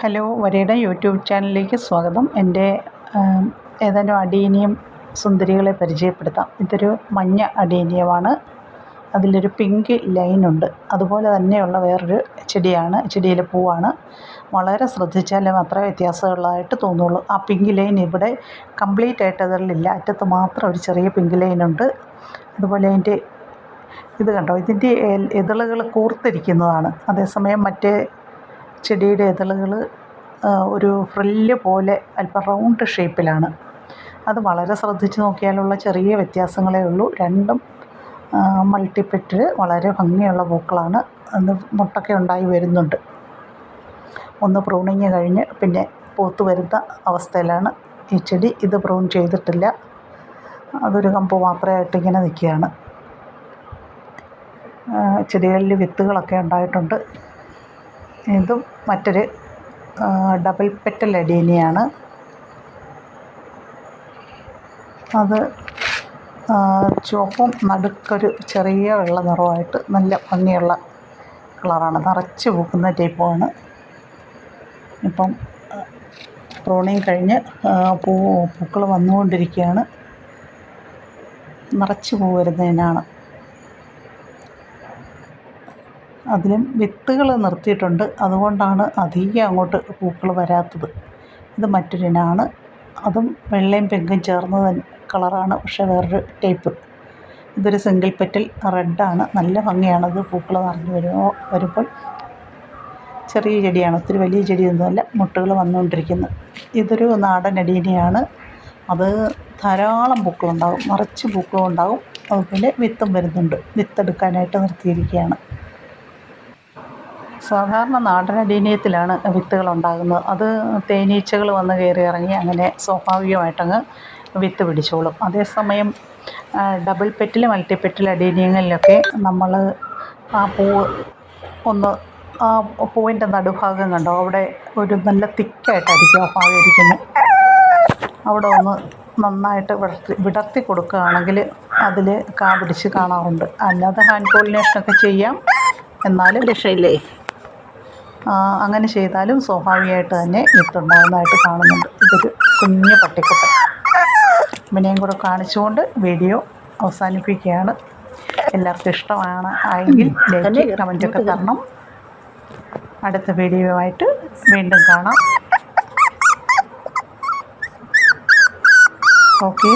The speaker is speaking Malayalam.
ഹലോ, വരയുടെ യൂട്യൂബ് ചാനലിലേക്ക് സ്വാഗതം. എൻ്റെ ഏതാനും അഡീനിയം സുന്ദരികളെ പരിചയപ്പെടുത്താം. ഇതൊരു മഞ്ഞ അഡീനിയമാണ്. അതിലൊരു പിങ്ക് ലൈനുണ്ട്. അതുപോലെ തന്നെയുള്ള വേറൊരു ചെടിയാണ്, ചെടിയിലെ പൂവാണ്. വളരെ ശ്രദ്ധിച്ചാലേ മാത്രമേ വ്യത്യാസമുള്ളതായിട്ട് തോന്നുള്ളൂ. ആ പിങ്ക് ലൈൻ ഇവിടെ കംപ്ലീറ്റ് ആയിട്ട് അതിലില്ല, അറ്റത്ത് മാത്രം ഒരു ചെറിയ പിങ്ക് ലൈനുണ്ട്. അതുപോലെ അതിൻ്റെ ഇത് കണ്ടോ, ഇതിൻ്റെ ഇതളുകൾ കൂർത്തിരിക്കുന്നതാണ്. അതേസമയം മറ്റേ ചെടിയുടെ ഇതളുകൾ ഒരു ഫ്രില്ല് പോലെ അല്പം റൗണ്ട് ഷേപ്പിലാണ്. അത് വളരെ ശ്രദ്ധിച്ച് നോക്കിയാലുള്ള ചെറിയ വ്യത്യാസങ്ങളേ ഉള്ളൂ. രണ്ടും മൾട്ടിപ്പെറ്റൽ വളരെ ഭംഗിയുള്ള പൂക്കളാണ്. അത് മുട്ടൊക്കെ ഉണ്ടായി വരുന്നുണ്ട്. ഒന്ന് പ്രൂണിങ് കഴിഞ്ഞ് പിന്നെ പൂത്ത് വരുന്ന അവസ്ഥയിലാണ് ഈ ചെടി. ഇത് പ്രൂൺ ചെയ്തിട്ടില്ല, അതൊരു കമ്പ് മാത്രമേ ആയിട്ടിങ്ങനെ നിൽക്കുകയാണ്. ചെടികളിൽ വിത്തുകളൊക്കെ ഉണ്ടായിട്ടുണ്ട്. ഇതും മറ്റൊരു ഡബിൾ പെറ്റൽ അഡീനിയാണ്. അത് ചുവപ്പും നടുക്കൊരു ചെറിയ വെള്ള നിറമായിട്ട് നല്ല ഭംഗിയുള്ള കളറാണ്. നിറച്ച് പൂക്കുന്ന ടൈപ്പുമാണ്. ഇപ്പം പ്രൂണിങ് കഴിഞ്ഞ് പൂക്കൾ വന്നുകൊണ്ടിരിക്കുകയാണ്. നിറച്ച് പൂ വരുന്നതിനാണ്. അതിലും വിത്തുകൾ നിർത്തിയിട്ടുണ്ട്, അതുകൊണ്ടാണ് അധികം അങ്ങോട്ട് പൂക്കൾ വരാത്തത്. ഇത് മറ്റൊരിനാണ്. അതും വെള്ളയും പിങ്കും ചേർന്ന കളറാണ്, പക്ഷേ വേറൊരു ടൈപ്പ്. ഇതൊരു സിംഗിൾ പെറ്റൽ റെഡാണ്. നല്ല ഭംഗിയാണത്. പൂക്കൾ നിറഞ്ഞു വരുമ്പോൾ. ചെറിയ ചെടിയാണ്, ഒത്തിരി വലിയ ചെടിയൊന്നുമല്ല. മുട്ടുകൾ വന്നുകൊണ്ടിരിക്കുന്നു. ഇതൊരു നാടൻ അഡീനിയാണ്. അത് ധാരാളം പൂക്കളുണ്ടാകും, നിറച്ച് പൂക്കളും ഉണ്ടാകും. അതുപോലെ വിത്തും വരുന്നുണ്ട്. വിത്തെടുക്കാനായിട്ട് നിർത്തിയിരിക്കുകയാണ്. സാധാരണ നാടൻ അഡീനിയത്തിലാണ് വിത്തുകൾ ഉണ്ടാകുന്നത്. അത് തേനീച്ചകൾ വന്ന് കയറി ഇറങ്ങി അങ്ങനെ സ്വാഭാവികമായിട്ടങ്ങ് വിത്ത് പിടിച്ചോളും. അതേസമയം ഡബിൾ പെറ്റൽ മൾട്ടിപ്പെറ്റൽ അഡീനിയങ്ങളിലൊക്കെ നമ്മൾ ആ പൂവ് ഒന്ന്, ആ പൂവിൻ്റെ നടുഭാഗം കണ്ടോ, അവിടെ ഒരു നല്ല തിക്കായിട്ടായിരിക്കും ആ ഭാഗം ഇരിക്കുന്നത്. അവിടെ ഒന്ന് നന്നായിട്ട് വിടർത്തി കൊടുക്കുകയാണെങ്കിൽ അതിൽ കാ പിടിച്ച് കാണാറുണ്ട്. അല്ലാതെ ഹാൻഡ് പോളിനേഷനൊക്കെ ചെയ്യാം, എന്നാലും രക്ഷയില്ലേ. അങ്ങനെ ചെയ്താലും സ്വാഭാവികമായിട്ട് തന്നെ വിത്തുണ്ടാകുന്നതായിട്ട് കാണുന്നുണ്ട്. ഇതൊരു കുഞ്ഞു പട്ടിക്കുട്ടൻ. ഇവനെയും കൂടെ കാണിച്ചുകൊണ്ട് വീഡിയോ അവസാനിപ്പിക്കുകയാണ്. എല്ലാവർക്കും ഇഷ്ടമാണ് ആയെങ്കിൽ ലൈക്ക് കമൻറ്റൊക്കെ തരണം. അടുത്ത വീഡിയോയുമായിട്ട് വീണ്ടും കാണാം. ഓക്കെ.